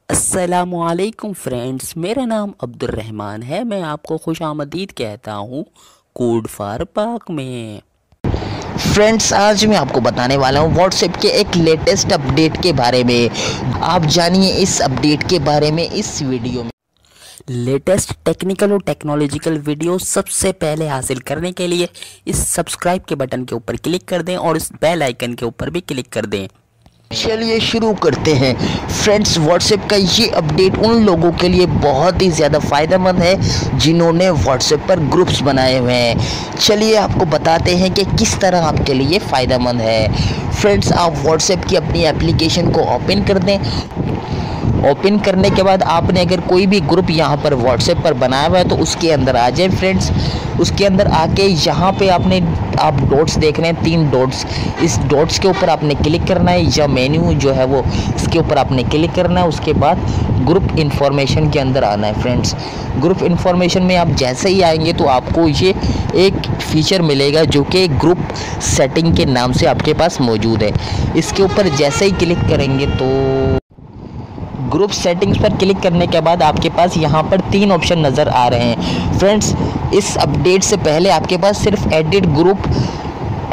अस्सलामुअलैकुम फ्रेंड्स, मेरा नाम अब्दुर्रहमान है। मैं आपको खुश आमदीद कहता हूँ कोड फॉर पाक में। फ्रेंड्स, आज मैं आपको बताने वाला हूँ व्हाट्सएप के एक लेटेस्ट अपडेट के बारे में। आप जानिए इस अपडेट के बारे में इस वीडियो में। लेटेस्ट टेक्निकल और टेक्नोलॉजिकल वीडियो सबसे पहले हासिल करने के लिए इस सब्सक्राइब के बटन के ऊपर क्लिक कर दें और इस बेल आइकन के ऊपर भी क्लिक कर दें। चलिए शुरू करते हैं। फ्रेंड्स, व्हाट्सएप का ये अपडेट उन लोगों के लिए बहुत ही ज़्यादा फ़ायदेमंद है जिन्होंने व्हाट्सएप पर ग्रुप्स बनाए हुए हैं। चलिए आपको बताते हैं कि किस तरह आपके लिए फ़ायदेमंद है। फ्रेंड्स, आप व्हाट्सएप की अपनी एप्लीकेशन को ओपन कर दें। ओपन करने के बाद आपने अगर कोई भी ग्रुप यहाँ पर व्हाट्सएप पर बनाया हुआ है तो उसके अंदर आ जाए। फ्रेंड्स, उसके अंदर आके यहाँ पे आप डॉट्स देख रहे हैं, 3 डॉट्स। इस डॉट्स के ऊपर आपने क्लिक करना है या मेन्यू जो है वो इसके ऊपर आपने क्लिक करना है। उसके बाद ग्रुप इन्फॉर्मेशन के अंदर आना है। फ्रेंड्स, ग्रुप इन्फॉर्मेशन में आप जैसे ही आएंगे तो आपको ये एक फीचर मिलेगा जो कि ग्रुप सेटिंग के नाम से आपके पास मौजूद है। इसके ऊपर जैसे ही क्लिक करेंगे तो ग्रुप सेटिंग्स पर क्लिक करने के बाद आपके पास यहाँ पर 3 ऑप्शन नज़र आ रहे हैं। फ्रेंड्स, इस अपडेट से पहले आपके पास सिर्फ एडिट ग्रुप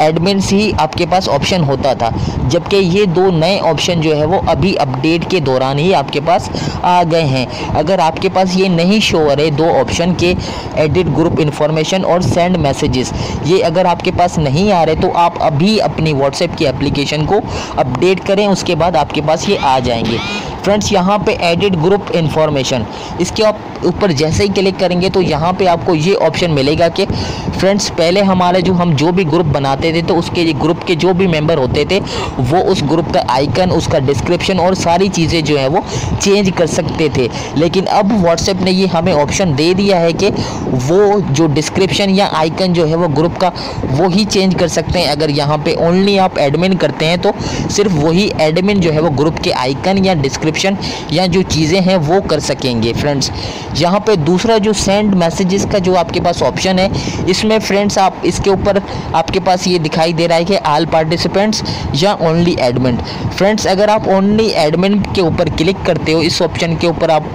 एडमिन्स ही आपके पास ऑप्शन होता था, जबकि ये 2 नए ऑप्शन जो है वो अभी अपडेट के दौरान ही आपके पास आ गए हैं। अगर आपके पास ये नहीं शो हो रहे 2 ऑप्शन के एडिट ग्रुप इन्फॉर्मेशन और सेंड मैसेजेस, ये अगर आपके पास नहीं आ रहे तो आप अभी अपनी व्हाट्सएप की एप्लीकेशन को अपडेट करें, उसके बाद आपके पास ये आ जाएंगे। फ्रेंड्स, यहाँ पे एडिट ग्रुप इन्फॉर्मेशन, इसके आप ऊपर जैसे ही क्लिक करेंगे तो यहाँ पे आपको ये ऑप्शन मिलेगा कि फ्रेंड्स पहले हमारे हम जो भी ग्रुप बनाते थे तो उसके ग्रुप के जो भी मेंबर होते थे वो उस ग्रुप का आइकन, उसका डिस्क्रिप्शन और सारी चीज़ें जो है वो चेंज कर सकते थे। लेकिन अब व्हाट्सएप ने ये हमें ऑप्शन दे दिया है कि वो जो डिस्क्रिप्शन या आइकन जो है वो ग्रुप का वो ही चेंज कर सकते हैं। अगर यहाँ पे ओनली आप एडमिन करते हैं तो सिर्फ वही एडमिन जो है वो ग्रुप के आइकन या डिस्क्रिप्शन या जो चीज़ें हैं वो कर सकेंगे। फ्रेंड्स, यहाँ पे दूसरा जो सेंड मैसेजेस का जो आपके पास ऑप्शन है, इसमें फ्रेंड्स आप इसके ऊपर आपके पास ये दिखाई दे रहा है कि ऑल पार्टिसिपेंट्स या ओनली एडमिन। फ्रेंड्स, अगर आप ओनली एडमिन के ऊपर क्लिक करते हो, इस ऑप्शन के ऊपर आप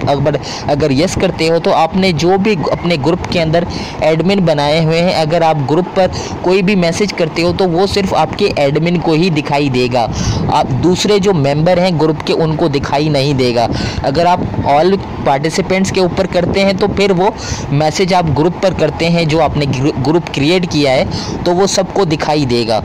अगर यस करते हो तो आपने जो भी अपने ग्रुप के अंदर एडमिन बनाए हुए हैं, अगर आप ग्रुप पर कोई भी मैसेज करते हो तो वो सिर्फ आपके एडमिन को ही दिखाई देगा, आप दूसरे जो मेंबर हैं ग्रुप के उनको दिखाई नहीं देगा। अगर आप ऑल पार्टिसिपेंट्स के ऊपर करते हैं तो फिर वो मैसेज आप ग्रुप पर करते हैं जो आपने ग्रुप क्रिएट किया है तो वो सबको दिखाई देगा।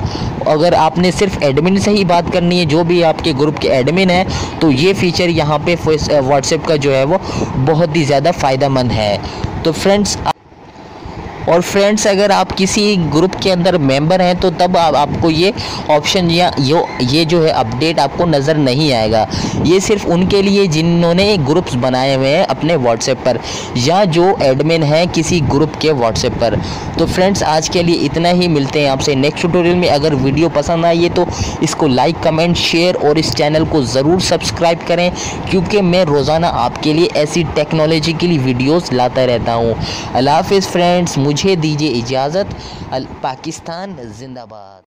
अगर आपने सिर्फ एडमिन से ही बात करनी है, जो भी आपके ग्रुप के एडमिन है, तो ये फीचर यहाँ पे व्हाट्सएप का जो है वो बहुत ही ज़्यादा फ़ायदेमंद है। तो फ्रेंड्स, अगर आप किसी ग्रुप के अंदर मेंबर हैं तो तब आपको ये ऑप्शन या ये जो है अपडेट आपको नज़र नहीं आएगा। ये सिर्फ उनके लिए जिन्होंने ग्रुप्स बनाए हुए हैं अपने व्हाट्सएप पर या जो एडमिन है किसी ग्रुप के व्हाट्सएप पर। तो फ्रेंड्स, आज के लिए इतना ही। मिलते हैं आपसे नेक्स्ट ट्यूटोरियल में। अगर वीडियो पसंद आई है तो इसको लाइक, कमेंट, शेयर और इस चैनल को ज़रूर सब्सक्राइब करें, क्योंकि मैं रोज़ाना आपके लिए ऐसी टेक्नोलॉजी के लिए वीडियोज़ लाता रहता हूँ। अल्लाह हाफ़िज़ फ्रेंड्स, मुझे दीजिए इजाज़त। पाकिस्तान जिंदाबाद।